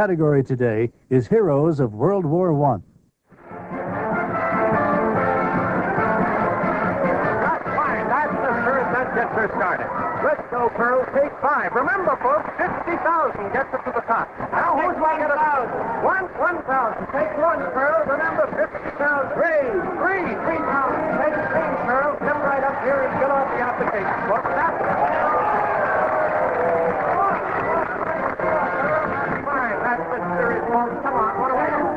Category today is Heroes of World War I. That's fine. That's the first. That gets her started. Let's go, Pearl. Take 5. Remember, folks, 50,000 gets her to the top. Now, who's going to get 1,000? 1,000. Take 1, Pearl. Remember, 50,000. 3. 3,000. Take 3, Pearl. Step right up here and fill out the application. Folks, that's it. Fine. That's the series, folks. Come on. What do we do?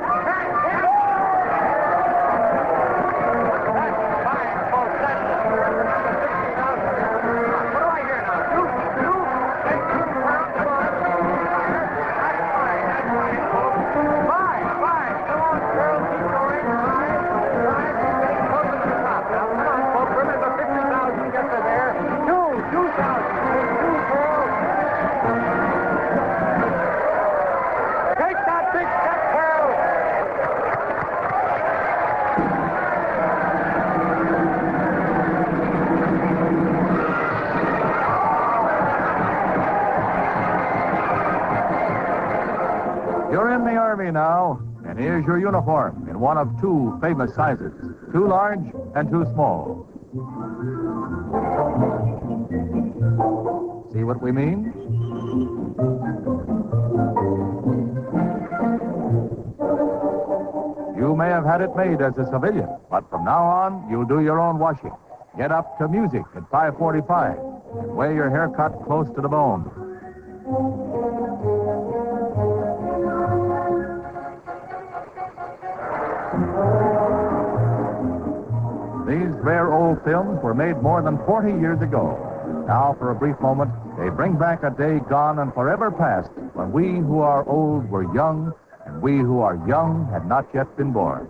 You're in the Army now, and here's your uniform in one of 2 famous sizes, too large and too small. See what we mean? You may have had it made as a civilian, but from now on, you'll do your own washing. Get up to music at 5:45 and wear your haircut close to the bone. These rare old films were made more than 40 years ago. Now, for a brief moment, they bring back a day gone and forever past when we who are old were young, and we who are young had not yet been born.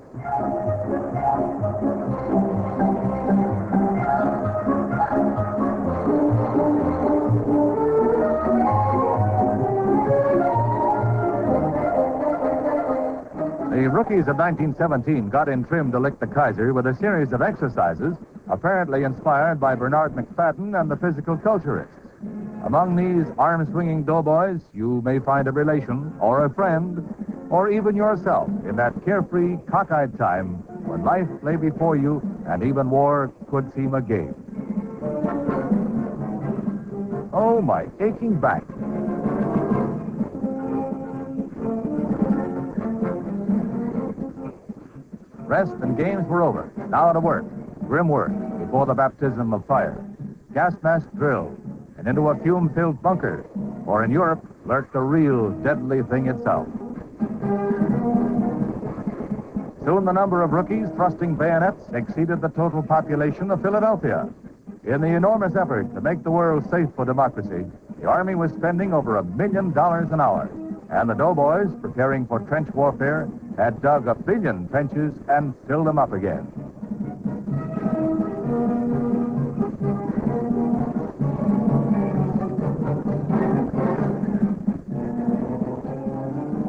The rookies of 1917 got in trim to lick the Kaiser with a series of exercises apparently inspired by Bernard McFadden and the physical culturists. Among these arm-swinging doughboys, you may find a relation or a friend or even yourself in that carefree, cockeyed time when life lay before you and even war could seem a game. Oh, my aching back. Rest and games were over. Now to work. Grim work before the baptism of fire. Gas mask drill and into a fume-filled bunker. For in Europe lurked the real deadly thing itself. Soon the number of rookies thrusting bayonets exceeded the total population of Philadelphia. In the enormous effort to make the world safe for democracy, the Army was spending over $1 million an hour. And the doughboys, preparing for trench warfare, had dug 1 billion trenches and filled them up again.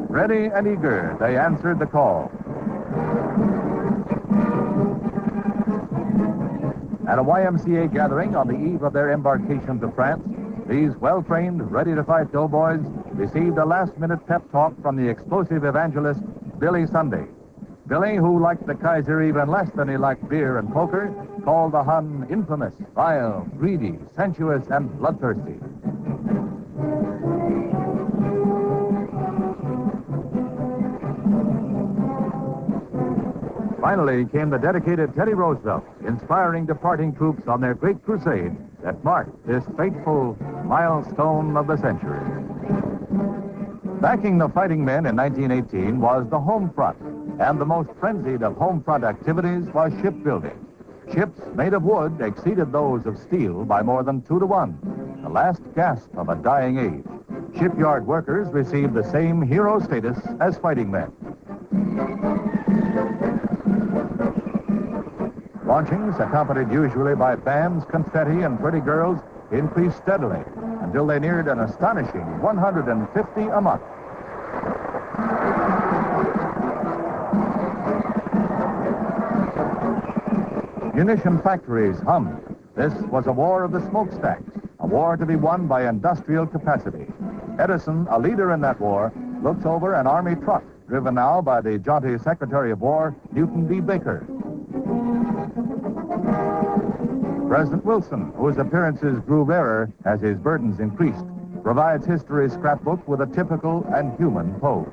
Ready and eager, they answered the call. At a YMCA gathering on the eve of their embarkation to France, these well-trained, ready-to-fight doughboys received a last-minute pep talk from the explosive evangelist, Billy Sunday. Billy, who liked the Kaiser even less than he liked beer and poker, called the Hun infamous, vile, greedy, sensuous, and bloodthirsty. Finally came the dedicated Teddy Roosevelt, inspiring departing troops on their great crusade that marked this fateful milestone of the century. Backing the fighting men in 1918 was the home front, and the most frenzied of home front activities was shipbuilding. Ships made of wood exceeded those of steel by more than 2 to 1, the last gasp of a dying age. Shipyard workers received the same hero status as fighting men. Launchings, accompanied usually by bands, confetti, and pretty girls, increased steadily until they neared an astonishing 150 a month. Munition factories hummed. This was a war of the smokestacks, a war to be won by industrial capacity. Edison, a leader in that war, looks over an Army truck, driven now by the jaunty Secretary of War, Newton D. Baker. President Wilson, whose appearances grew rarer as his burdens increased, provides history's scrapbook with a typical and human pose.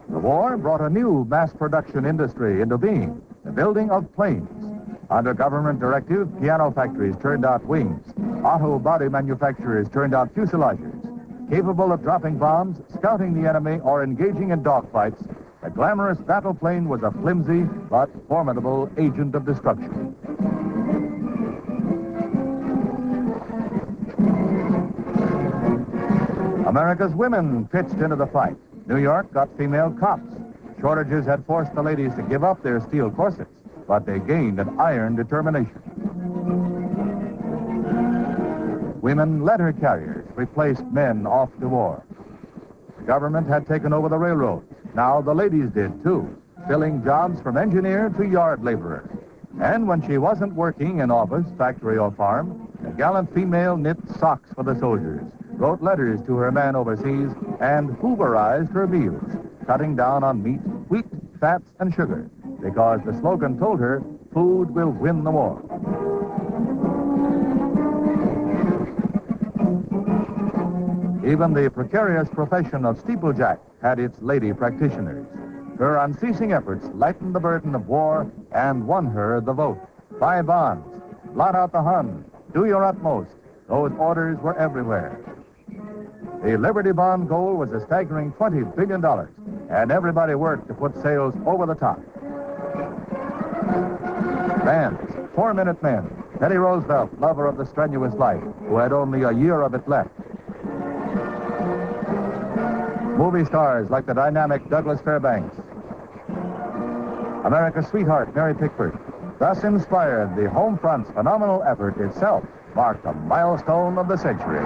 The war brought a new mass production industry into being, the building of planes. Under government directive, piano factories turned out wings. Auto body manufacturers turned out fuselages. Capable of dropping bombs, scouting the enemy, or engaging in dogfights, the glamorous battle plane was a flimsy but formidable agent of destruction. America's women pitched into the fight. New York got female cops. Shortages had forced the ladies to give up their steel corsets, but they gained an iron determination. Women letter carriers replaced men off to war. The government had taken over the railroads. Now the ladies did too, filling jobs from engineer to yard laborer. And when she wasn't working in office, factory, or farm, the gallant female knit socks for the soldiers, wrote letters to her man overseas, and Hooverized her meals, cutting down on meat, wheat, fats, and sugar, because the slogan told her, food will win the war. Even the precarious profession of steeplejack had its lady practitioners. Her unceasing efforts lightened the burden of war and won her the vote. Buy bonds, blot out the Hun, do your utmost. Those orders were everywhere. The Liberty Bond goal was a staggering $20 billion, and everybody worked to put sales over the top. Bands, 4-minute men, Teddy Roosevelt, lover of the strenuous life, who had only a year of it left. Movie stars like the dynamic Douglas Fairbanks. America's sweetheart, Mary Pickford. Thus inspired, the home front's phenomenal effort itself marked a milestone of the century.